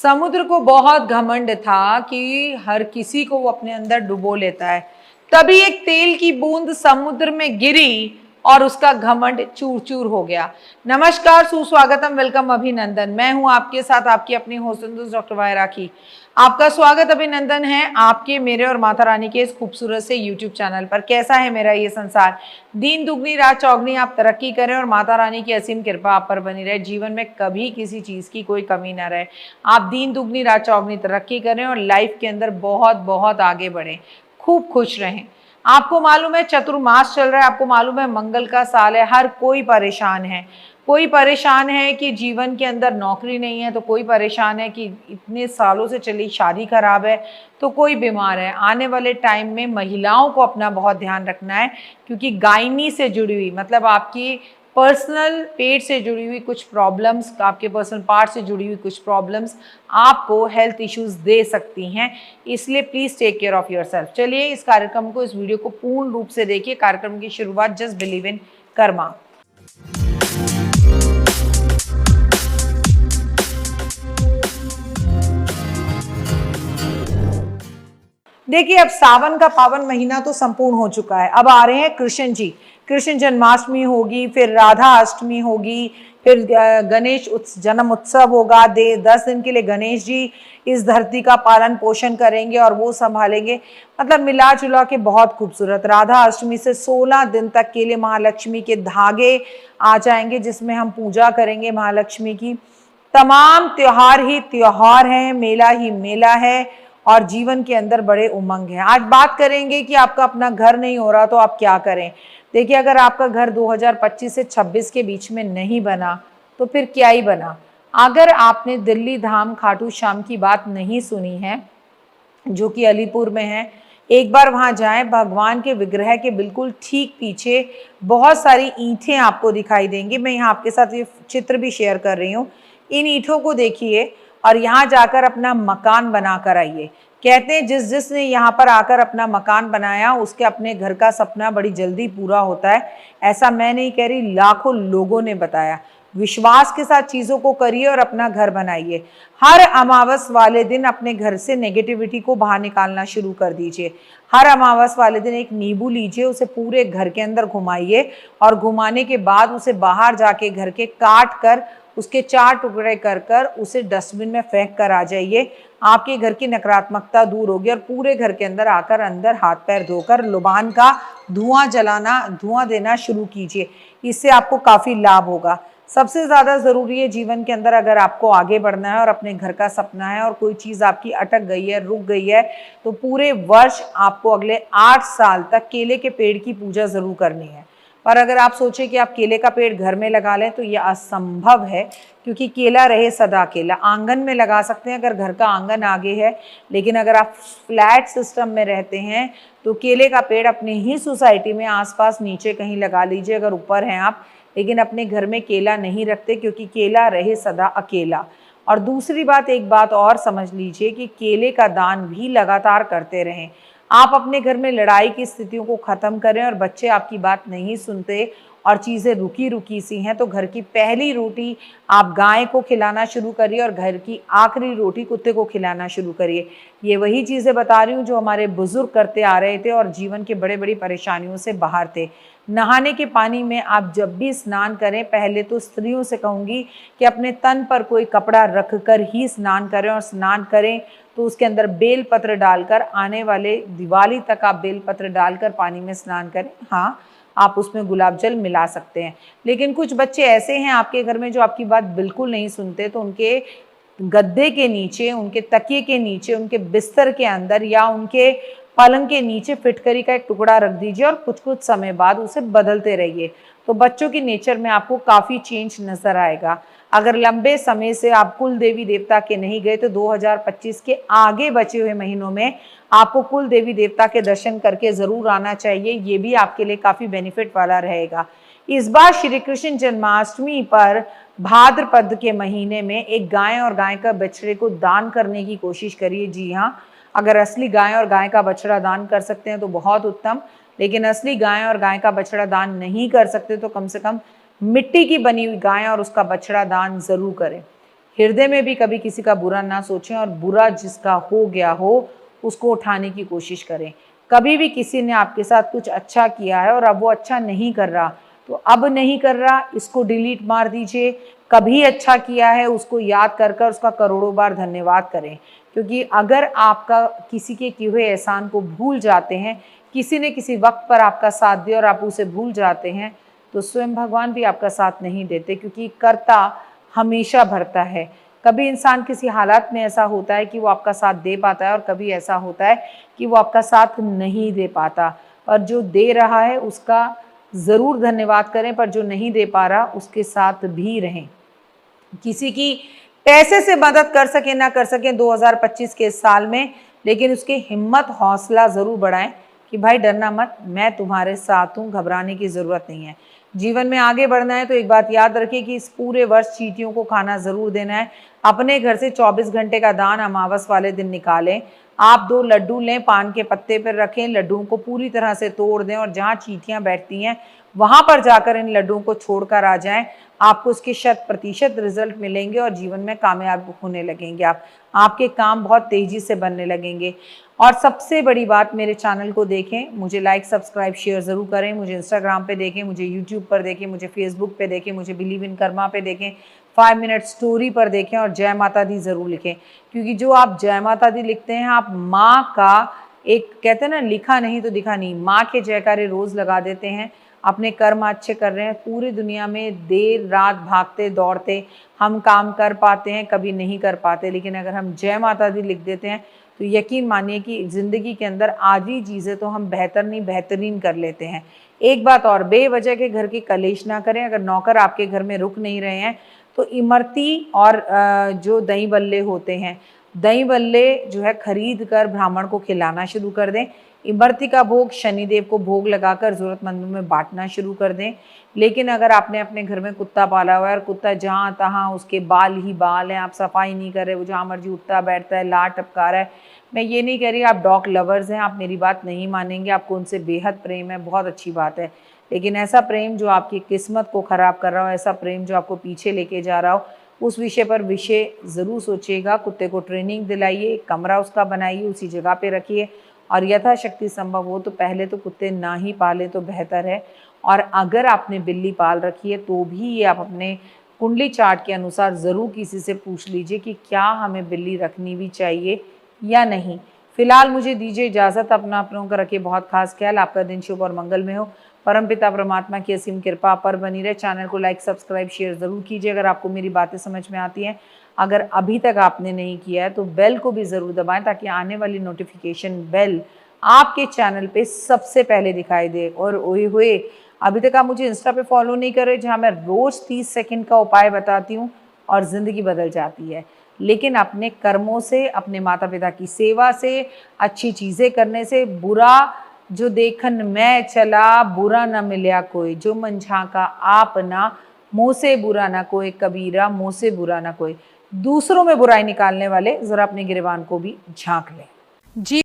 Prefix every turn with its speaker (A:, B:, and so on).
A: समुद्र को बहुत घमंड था कि हर किसी को वो अपने अंदर डुबो लेता है। तभी एक तेल की बूंद समुद्र में गिरी और उसका घमंड चूर चूर हो गया। नमस्कार, सुस्वागतम, वेलकम, अभिनंदन। मैं हूं आपके साथ आपकी अपनी होस्ट डॉक्टर वायरा राखी। आपका स्वागत अभिनंदन है आपके, मेरे और माता रानी के इस खूबसूरत से यूट्यूब चैनल पर। कैसा है मेरा ये संसार? दिन दुगनी रात चौगनी, आप तरक्की करें और माता रानी की असीम कृपा आप पर बनी रहे। जीवन में कभी किसी चीज़ की कोई कमी ना रहे। आप दिन दुगनी रात चौगनी तरक्की करें और लाइफ के अंदर बहुत बहुत आगे बढ़ें, खूब खुश रहें। आपको मालूम है चतुर्मास चल रहा है, आपको मालूम है मंगल का साल है। हर कोई परेशान है। कोई परेशान है कि जीवन के अंदर नौकरी नहीं है, तो कोई परेशान है कि इतने सालों से चली शादी खराब है, तो कोई बीमार है। आने वाले टाइम में महिलाओं को अपना बहुत ध्यान रखना है, क्योंकि गायनी से जुड़ी हुई, मतलब आपकी पर्सनल पेट से जुड़ी हुई कुछ प्रॉब्लम्स, आपके पर्सनल पार्ट से जुड़ी हुई कुछ प्रॉब्लम्स आपको हेल्थ इश्यूज दे सकती हैं। इसलिए please take care of yourself. चलिए इस कार्यक्रम को, इस वीडियो को पूर्ण रूप से देखिए। कार्यक्रम की शुरुआत जस्ट बिलीव इन कर्मा। देखिए, अब सावन का पावन महीना तो संपूर्ण हो चुका है। अब आ रहे हैं कृष्ण जी। कृष्ण जन्माष्टमी होगी, फिर राधा अष्टमी होगी, फिर गणेश जन्म उत्सव होगा। 10 दिन के लिए गणेश जी इस धरती का पालन पोषण करेंगे और वो संभालेंगे। मतलब मिला जुला के बहुत खूबसूरत। राधा अष्टमी से 16 दिन तक के लिए महालक्ष्मी के धागे आ जाएंगे, जिसमें हम पूजा करेंगे महालक्ष्मी की। तमाम त्योहार ही त्योहार हैं, मेला ही मेला है और जीवन के अंदर बड़े उमंग हैं। आज बात करेंगे कि आपका अपना घर नहीं हो रहा तो आप क्या करें। देखिए, अगर आपका घर 2025 से 26 के बीच में नहीं बना तो फिर क्या ही बना। अगर आपने दिल्ली धाम खाटू श्याम की बात नहीं सुनी है, जो कि अलीपुर में है, एक बार वहां जाएं। भगवान के विग्रह के बिल्कुल ठीक पीछे बहुत सारी ईंटें आपको दिखाई देंगी। मैं यहाँ आपके साथ ये चित्र भी शेयर कर रही हूँ। इन ईंटों को देखिए और यहाँ जाकर अपना मकान बना कर आइए। कहते हैं जिसने यहाँ पर आकर अपना मकान बनाया, उसके अपने घर का सपना बड़ी जल्दी पूरा होता है। ऐसा मैं नहीं कह रही, लाखों लोगों ने बताया। विश्वास के साथ चीज़ों को करिए और अपना घर बनाइए। हर अमावस वाले दिन अपने घर से नेगेटिविटी को बाहर निकालना शुरू कर दीजिए। हर अमावस वाले दिन एक नींबू लीजिए, उसे पूरे घर के अंदर घुमाइए और घुमाने के बाद उसे बाहर जाके घर के काट कर उसके 4 टुकड़े कर कर उसे डस्टबिन में फेंक कर आ जाइए। आपके घर की नकारात्मकता दूर होगी और पूरे घर के अंदर आकर अंदर हाथ पैर धोकर लुबान का धुआं देना शुरू कीजिए। इससे आपको काफ़ी लाभ होगा। सबसे ज़्यादा ज़रूरी है जीवन के अंदर, अगर आपको आगे बढ़ना है और अपने घर का सपना है और कोई चीज़ आपकी अटक गई है, रुक गई है, तो पूरे वर्ष आपको अगले 8 साल तक केले के पेड़ की पूजा ज़रूर करनी है। पर अगर आप सोचें कि आप केले का पेड़ घर में लगा लें तो यह असंभव है, क्योंकि केला रहे सदा केला। आंगन में लगा सकते हैं अगर घर का आंगन आगे है, लेकिन अगर आप फ्लैट सिस्टम में रहते हैं तो केले का पेड़ अपने ही सोसाइटी में आसपास नीचे कहीं लगा लीजिए, अगर ऊपर हैं आप। लेकिन अपने घर में केला नहीं रखते, क्योंकि केला रहे सदा अकेला। और दूसरी बात, एक बात और समझ लीजिए कि केले का दान भी लगातार करते रहें। आप अपने घर में लड़ाई की स्थितियों को ख़त्म करें और बच्चे आपकी बात नहीं सुनते और चीज़ें रुकी रुकी सी हैं, तो घर की पहली रोटी आप गाय को खिलाना शुरू करिए और घर की आखिरी रोटी कुत्ते को खिलाना शुरू करिए। ये वही चीज़ें बता रही हूँ जो हमारे बुजुर्ग करते आ रहे थे और जीवन के बड़ी बड़ी परेशानियों से बाहर थे। नहाने के पानी में आप जब भी स्नान करें, पहले तो स्त्रियों से कहूँगी कि अपने तन पर कोई कपड़ा रख कर ही स्नान करें, और स्नान करें तो उसके अंदर बेलपत्र डालकर, आने वाले दिवाली तक आप बेलपत्र डालकर पानी में स्नान करें। हाँ, आप उसमें गुलाब जल मिला सकते हैं। लेकिन कुछ बच्चे ऐसे हैं आपके घर में जो आपकी बात बिल्कुल नहीं सुनते, तो उनके गद्दे के नीचे, उनके तकिए के नीचे, उनके बिस्तर के अंदर या उनके पलंग के नीचे फिटकरी का एक टुकड़ा रख दीजिए और कुछ कुछ समय बाद उसे बदलते रहिए। तो बच्चों की नेचर में आपको काफ़ी चेंज नज़र आएगा। अगर लंबे समय से आप कुल देवी देवता के नहीं गए तो 2025 के आगे बचे हुए महीनों में आपको कुल देवी देवता के दर्शन करके ज़रूर आना चाहिए। ये भी आपके लिए काफ़ी बेनिफिट वाला रहेगा। इस बार श्री कृष्ण जन्माष्टमी पर भाद्रपद के महीने में एक गाय और गाय का बछड़े को दान करने की कोशिश करिए। जी हाँ, अगर असली गाय और गाय का बछड़ा दान कर सकते हैं तो बहुत उत्तम, लेकिन असली गाय और गाय का बछड़ा दान नहीं कर सकते तो कम से कम मिट्टी की बनी हुई गाय और उसका बछड़ा दान जरूर करें। हृदय में भी कभी किसी का बुरा ना सोचें और बुरा जिसका हो गया हो उसको उठाने की कोशिश करें। कभी भी किसी ने आपके साथ कुछ अच्छा किया है और अब वो अच्छा नहीं कर रहा, तो अब नहीं कर रहा इसको डिलीट मार दीजिए। कभी अच्छा किया है उसको याद कर कर उसका करोड़ों बार धन्यवाद करें, क्योंकि अगर आपका किसी के किए हुए एहसान को भूल जाते हैं, किसी ने किसी वक्त पर आपका साथ दिया और आप उसे भूल जाते हैं, तो स्वयं भगवान भी आपका साथ नहीं देते, क्योंकि कर्ता हमेशा भरता है। कभी इंसान किसी हालात में ऐसा होता है कि वो आपका साथ दे पाता है और कभी ऐसा होता है कि वो आपका साथ नहीं दे पाता। और जो दे रहा है उसका ज़रूर धन्यवाद करें, पर जो नहीं दे पा रहा उसके साथ भी रहें। किसी की पैसे से मदद कर सके ना कर सके 2025 के साल में, लेकिन उसकी हिम्मत हौसला ज़रूर बढ़ाएं कि भाई डरना मत, मैं तुम्हारे साथ हूँ, घबराने की ज़रूरत नहीं है। जीवन में आगे बढ़ना है तो एक बात याद रखिए कि इस पूरे वर्ष चींटियों को खाना ज़रूर देना है। अपने घर से 24 घंटे का दान अमावस वाले दिन निकालें। आप 2 लड्डू लें, पान के पत्ते पर रखें, लड्डुओं को पूरी तरह से तोड़ दें और जहाँ चींटियाँ बैठती हैं वहाँ पर जाकर इन लड्डुओं को छोड़कर आ जाएं। आपको उसके 100% रिजल्ट मिलेंगे और जीवन में कामयाब होने लगेंगे। आपके काम बहुत तेज़ी से बनने लगेंगे। और सबसे बड़ी बात, मेरे चैनल को देखें, मुझे लाइक सब्सक्राइब शेयर ज़रूर करें। मुझे इंस्टाग्राम पे देखें, मुझे यूट्यूब पर देखें, मुझे फेसबुक पे देखें, मुझे बिलीव इन कर्मा पे देखें, 5 मिनट स्टोरी पर देखें और जय माता दी ज़रूर लिखें, क्योंकि जो आप जय माता दी लिखते हैं आप माँ का एक, कहते हैं ना, लिखा नहीं तो दिखा नहीं, माँ के जयकारे रोज़ लगा देते हैं। अपने कर्म अच्छे कर रहे हैं। पूरी दुनिया में देर रात भागते दौड़ते हम काम कर पाते हैं, कभी नहीं कर पाते, लेकिन अगर हम जय माता दी लिख देते हैं तो यकीन मानिए कि ज़िंदगी के अंदर आधी चीज़ें तो हम बेहतर नहीं बेहतरीन कर लेते हैं। एक बात और, बेवजह के घर की कलेश ना करें। अगर नौकर आपके घर में रुक नहीं रहे हैं तो इमरती और जो दही बल्ले होते हैं, दही बल्ले जो है खरीद कर ब्राह्मण को खिलाना शुरू कर दें। इमरती का भोग शनिदेव को भोग लगाकर ज़रूरतमंदों में बांटना शुरू कर दें। लेकिन अगर आपने अपने घर में कुत्ता पाला हुआ है और कुत्ता जहाँ तहाँ उसके बाल ही बाल हैं, आप सफाई नहीं कर रहे, वो जहाँ मर्जी उठता बैठता है, लार टपका रहा है, मैं ये नहीं कह रही आप डॉग लवर्स हैं, आप मेरी बात नहीं मानेंगे, आपको उनसे बेहद प्रेम है, बहुत अच्छी बात है, लेकिन ऐसा प्रेम जो आपकी किस्मत को ख़राब कर रहा हो, ऐसा प्रेम जो आपको पीछे लेके जा रहा हो, उस विषय पर ज़रूर सोचिएगा। कुत्ते को ट्रेनिंग दिलाइए, कमरा उसका बनाइए, उसी जगह पे रखिए और यथाशक्ति संभव हो तो पहले तो कुत्ते ना ही पालें तो बेहतर है। और अगर आपने बिल्ली पाल रखी है तो भी ये आप अपने कुंडली चार्ट के अनुसार ज़रूर किसी से पूछ लीजिए कि क्या हमें बिल्ली रखनी भी चाहिए या नहीं। फिलहाल मुझे दीजिए इजाज़त। अपनों का रखिए बहुत खास ख्याल। आपका दिन शुभ और मंगल में हो। परमपिता परमात्मा की असीम कृपा पर बनी रहे। चैनल को लाइक सब्सक्राइब शेयर ज़रूर कीजिए अगर आपको मेरी बातें समझ में आती हैं। अगर अभी तक आपने नहीं किया है तो बेल को भी ज़रूर दबाएं ताकि आने वाली नोटिफिकेशन बेल आपके चैनल पे सबसे पहले दिखाई दे। और ओए हुए, अभी तक आप मुझे इंस्टा पे फॉलो नहीं कर रहे, जहाँ मैं रोज़ 30 सेकंड का उपाय बताती हूँ और ज़िंदगी बदल जाती है। लेकिन अपने कर्मों से, अपने माता पिता की सेवा से, अच्छी चीज़ें करने से, बुरा जो देखन मैं चला बुरा न मिलया कोई, जो मन झांका आप ना मुँह से बुरा ना कोई, कबीरा मुँह से बुरा ना कोई। दूसरों में बुराई निकालने वाले ज़रा अपने गिरबान को भी झांक लें। जी।